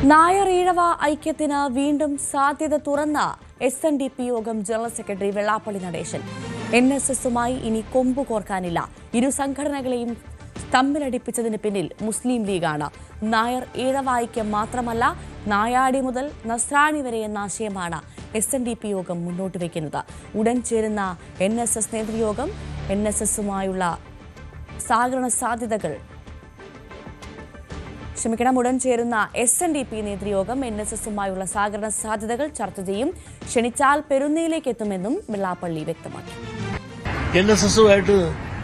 നായർ ഈഴവ ഐക്യത്തിന് വീണ്ടും സാധ്യത തുറന്ന SNDP യോഗം ജനറൽ സെക്രട്ടറി വെള്ളാപ്പള്ളി നടേശൻ. NSSുമായി ഇനി കൊമ്പു കോർക്കാനില്ല. ഇരു സംഘടനകളെയും തമ്മിലടിപ്പിച്ചതിന് പിന്നിൽ മുസ്ലിം ലീഗാണ്. നായർ ഈഴവ ഐക്യം മാത്രമല്ല, നായാടി മുതൽ നസ്രാണി വരെ എന്ന ആശയമാണ് SNDP യോഗം മുന്നോട്ട് വയ്ക്കുന്നത്. ഉടൻ ചേരുന്ന NSS നേതൃയോഗം NSSുമായുള്ള സഹകരണ സാധ്യതകൾ ഉടൻ ചേരുന്ന SNDP നേതൃയോഗം NSSുമായുള്ള സഹകരണ സാധ്യതകൾ ചർച്ച ചെയ്യും. ക്ഷണിച്ചാൽ പെരുന്നയിലേക്ക് എത്തുമെന്നും വെള്ളാപ്പള്ളി വ്യക്തമാക്കി. NSSുമായിട്ട്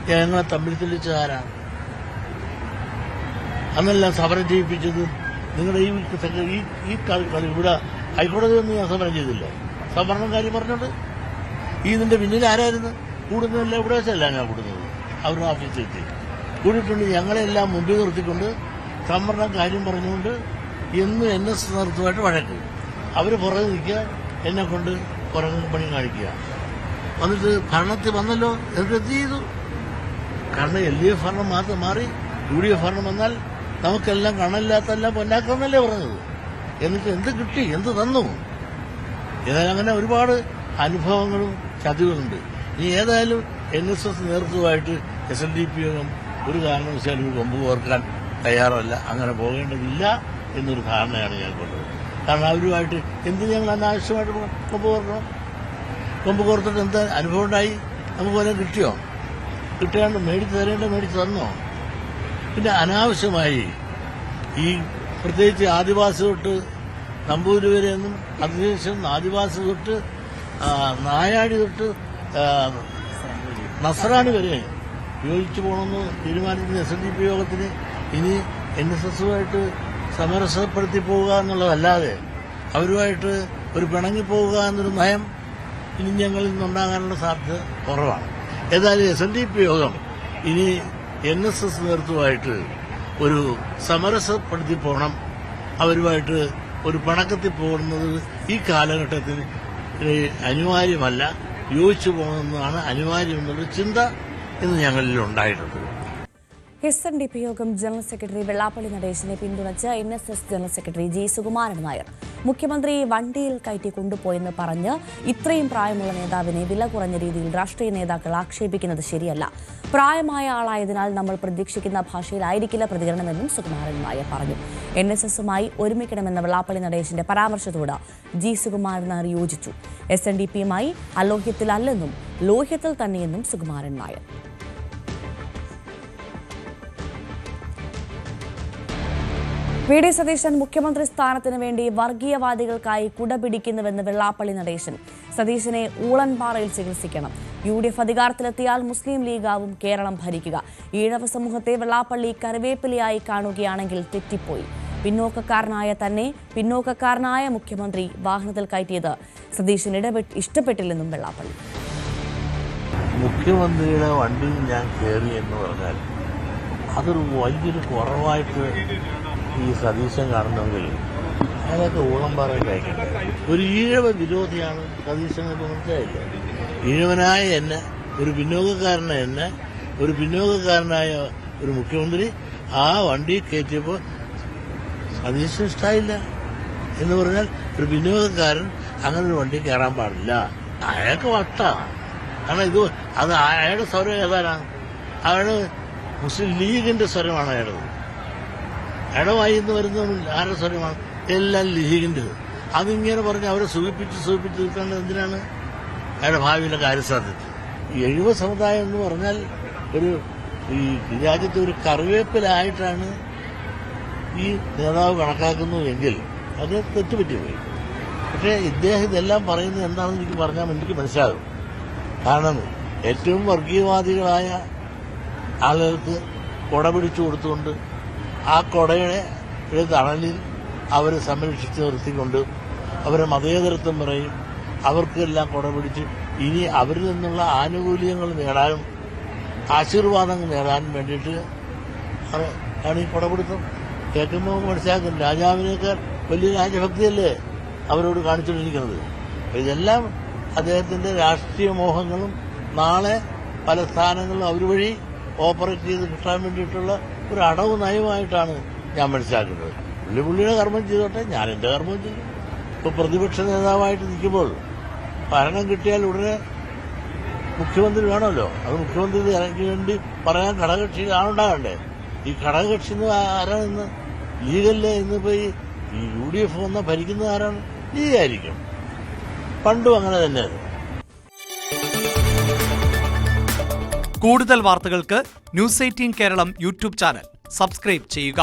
ഞങ്ങളെ തമ്മിൽ തെളിച്ചതാരാണ്? അന്നെല്ലാം സമരം ചെയ്യിപ്പിച്ചത് നിങ്ങളുടെ ഈ കളി ഇവിടെ ഹൈക്കോടതി ഒന്നും ഞാൻ സമരം ചെയ്തില്ല. സംവരണം കാര്യം പറഞ്ഞോണ്ട് ഇതിന്റെ പിന്നിൽ ആരായിരുന്നു കൂടുന്നതല്ല? ഇവിടെ വെച്ചല്ല ഞാൻ കൂടുന്നത്. അവരുടെ ഓഫീസിലെത്തി കൂടിയിട്ടുണ്ട്. ഞങ്ങളെല്ലാം മുമ്പിൽ നിർത്തിക്കൊണ്ട് സംവരണം കാര്യം പറഞ്ഞുകൊണ്ട് എന്നും NS നേതൃത്വമായിട്ട് വഴക്ക്. അവർ പുറകെ നിൽക്കുക, എന്നെ കൊണ്ട് പുറകെ പണി കാണിക്കുക. വന്നിട്ട് ഭരണത്തിൽ വന്നല്ലോ, എന്നിട്ട് എന്ത് ചെയ്തു? കാരണം LDF ഭരണം മാത്രം മാറി UDF ഭരണം വന്നാൽ നമുക്കെല്ലാം കണലില്ലാത്തെല്ലാം പൊന്നാക്കാമെന്നല്ലേ പറഞ്ഞത്. എന്നിട്ട് എന്ത് കിട്ടി, എന്ത് തന്നു? ഏതായാലും അങ്ങനെ ഒരുപാട് അനുഭവങ്ങളും ചതികളുണ്ട്. ഇനി ഏതായാലും NSS നേതൃത്വമായിട്ട് SNDP ഒരു കാരണവശാലും കൊമ്പ് കോർക്കാൻ തയ്യാറല്ല. അങ്ങനെ പോകേണ്ടതില്ല എന്നൊരു ധാരണയാണ് ഞാൻ കൊണ്ടത്. കാരണം അവരുമായിട്ട് എന്ത് ഞങ്ങൾ അനാവശ്യമായിട്ട് കൊമ്പ് കോർക്കണം? കൊമ്പ് കോർത്തിട്ട് എന്താ അനുഭവം ഉണ്ടായി? നമുക്ക് പോലെ കിട്ടിയോ? കിട്ടാണ്ട് മേടിച്ച് തരേണ്ട മേടിച്ച് തന്നോ? പിന്നെ അനാവശ്യമായി ഈ പ്രത്യേകിച്ച് ആദിവാസി തൊട്ട് നമ്പൂതിരി വരെയൊന്നും, അതിനുശേഷം ആദിവാസി തൊട്ട് നായാടി തൊട്ട് നസ്രാണി വരെ യോജിച്ചു പോകണമെന്ന് തീരുമാനിക്കുന്ന SNDP യോഗത്തിന് ഇനി NSSുമായിട്ട് സമരസപ്പെടുത്തി പോവുക എന്നുള്ളതല്ലാതെ അവരുമായിട്ട് ഒരു പിണങ്ങിപ്പോവുക എന്നൊരു നയം ഇനി ഞങ്ങളിൽ നിന്നുണ്ടാകാനുള്ള സാധ്യത കുറവാണ്. ഏതായാലും SNDP യോഗം ഇനി NSS നേതൃത്വമായിട്ട് ഒരു സമരസപ്പെടുത്തി പോകണം, അവരുമായിട്ട് ഒരു പിണക്കത്തിൽ പോകുന്നത് ഈ കാലഘട്ടത്തിൽ അനിവാര്യമല്ല, യോജിച്ചു പോകുന്നതാണ് അനിവാര്യം എന്നുള്ള ചിന്ത ഇന്ന് ഞങ്ങളിൽ ഉണ്ടായിട്ടുണ്ട്. SNDP യോഗം ജനറൽ സെക്രട്ടറി വെള്ളാപ്പള്ളി നടേശനെ പിന്തുണച്ച് NSS general secretary G. Sukumaran Nair. മുഖ്യമന്ത്രി വണ്ടിയിൽ കയറ്റി കൊണ്ടുപോയെന്ന് പറഞ്ഞ് ഇത്രയും പ്രായമുള്ള നേതാവിനെ വില കുറഞ്ഞ രീതിയിൽ രാഷ്ട്രീയ നേതാക്കൾ ആക്ഷേപിക്കുന്നത് ശരിയല്ല. പ്രായമായ ആളായതിനാൽ നമ്മൾ പ്രതീക്ഷിക്കുന്ന ഭാഷയിലായിരിക്കില്ല പ്രതികരണമെന്നും സുകുമാരൻ നായർ പറഞ്ഞു. NSSുമായി ഒരുമിക്കണമെന്ന വെള്ളാപ്പള്ളി നടേശന്റെ പരാമർശത്തോട് G. സുകുമാരൻ നായർ യോജിച്ചു. SNDPയുമായി അലോഹ്യത്തിലല്ലെന്നും ലോഹ്യത്തിൽ തന്നെയെന്നും സുകുമാരൻ നായർ. VD സതീശൻ മുഖ്യമന്ത്രി സ്ഥാനത്തിന് വേണ്ടി വർഗീയവാദികൾക്കായി കുടപിടിക്കുന്നുവെന്ന് വെള്ളാപ്പള്ളി നടേശൻ. സതീശനെ ഊളൻപാറയിൽ ചികിത്സിക്കണം. UDF അധികാരത്തിലെത്തിയാൽ മുസ്ലിം ലീഗാവും കേരളം ഭരിക്കുക. ഈഴവ സമൂഹത്തെ വെള്ളാപ്പള്ളി കറിവേപ്പിലയായി കാണുകയാണെങ്കിൽ തെറ്റിപ്പോയി. പിന്നോക്കക്കാരനായ മുഖ്യമന്ത്രി വാഹനത്തിൽ കയറ്റിയത് സതീശൻ ഇഷ്ടപ്പെട്ടില്ലെന്നും വെള്ളാപ്പള്ളി. മുഖ്യമന്ത്രിയുടെ വണ്ടിയിൽ ഞാൻ കയറി എന്ന് പറഞ്ഞാൽ അതൊരു വലിയൊരു കുറവായിട്ട് ഈ സതീശൻ കാണുന്നെങ്കിൽ അയാൾക്ക് ഊളംപാറയിൽ അയക്കട്ടെ. ഒരു ഈഴവ വിരോധിയാണ് സതീശൻ എന്ന് മനസ്സിലായില്ല. ഈഴവനായ എന്നെ, ഒരു പിന്നോക്കക്കാരനായ ഒരു മുഖ്യമന്ത്രി ആ വണ്ടി കയറ്റിയപ്പോൾ സതീശൻ ഇഷ്ടമായില്ല എന്ന് പറഞ്ഞാൽ ഒരു പിന്നോക്കക്കാരൻ അങ്ങനെ ഒരു വണ്ടി കയറാൻ പാടില്ല. അയാൾക്ക് വട്ടാണ്. കാരണം അത് അയാളുടെ സ്വരം ഏതാനാണ്? അയാള് മുസ്ലിം ലീഗിന്റെ സ്വരമാണ് അയാളത്. അയാളുമായി ഇന്ന് വരുന്ന ആരുടെ സ്വരമാണ്? എല്ലാം ലീഗിൻ്റെത്. അതിങ്ങനെ പറഞ്ഞ് അവരെ സൂചിപ്പിച്ച് തീർക്കേണ്ടത് എന്തിനാണ്? അയാളുടെ ഭാവിയിലെ കാര്യസാധ്യത. ഈ 70 സമുദായം എന്ന് പറഞ്ഞാൽ ഈ രാജ്യത്തെ ഒരു കറിവേപ്പിലായിട്ടാണ് ഈ നേതാവ് കണക്കാക്കുന്നു എങ്കിൽ അത് തെറ്റുപറ്റിപ്പോയി. പക്ഷേ ഇദ്ദേഹം ഇതെല്ലാം പറയുന്നത് എന്താണെന്ന് എനിക്ക് മനസ്സിലാകും. കാരണം ഏറ്റവും വർഗീയവാദികളായ ആളുകൾക്ക് കൊട പിടിച്ചു കൊടുത്തുകൊണ്ട് ആ കൊടയുടെ തണലിൽ അവരെ സംരക്ഷിച്ച് നിർത്തിക്കൊണ്ട് അവരെ മതേതരത്വം പറയും. അവർക്കെല്ലാം കൊട പിടിച്ച് ഇനി അവരിൽ നിന്നുള്ള ആനുകൂല്യങ്ങൾ നേടാനും ആശീർവാദങ്ങൾ നേടാനും വേണ്ടിയിട്ട് ആണ് ഈ കൊടപിടുത്തം. കേൾക്കുമ്പോൾ മനസ്സിലാക്കും രാജാവിനേക്കാൾ വലിയ രാജഭക്തിയല്ലേ അവരോട് കാണിച്ചുകൊണ്ടിരിക്കുന്നത്. ഇതെല്ലാം അദ്ദേഹത്തിന്റെ രാഷ്ട്രീയ മോഹങ്ങളും നാളെ പല സ്ഥാനങ്ങളും അവർ വഴി ഓപ്പറേറ്റ് ചെയ്ത് കിട്ടാൻ വേണ്ടിയിട്ടുള്ള ഒരു അടവ് നയമായിട്ടാണ് ഞാൻ മനസ്സിലാക്കുന്നത്. പുള്ളിയുടെ കർമ്മം ചെയ്തോട്ടെ, ഞാൻ എൻ്റെ കർമ്മം ചെയ്തു. ഇപ്പൊ പ്രതിപക്ഷ നേതാവായിട്ട് നിൽക്കുമ്പോൾ ഭരണം കിട്ടിയാൽ ഉടനെ മുഖ്യമന്ത്രി വേണമല്ലോ. അത് മുഖ്യമന്ത്രി ഇറങ്ങി വേണ്ടി പറയാൻ ഘടകകക്ഷി ആളുണ്ടാകണ്ടേ. ഈ ഘടകകക്ഷി എന്ന് ആരാണ് ഇന്ന്? ലീഗല്ലേ ഇന്നിപ്പോ ഈ UDF വന്ന ഭരിക്കുന്നത് ആരാണ്? ലീഗായിരിക്കും. പണ്ടും അങ്ങനെ തന്നെ. കൂടുതൽ വാർത്തകൾക്ക് news 18 Keralam YouTube channel subscribe ചെയ്യുക.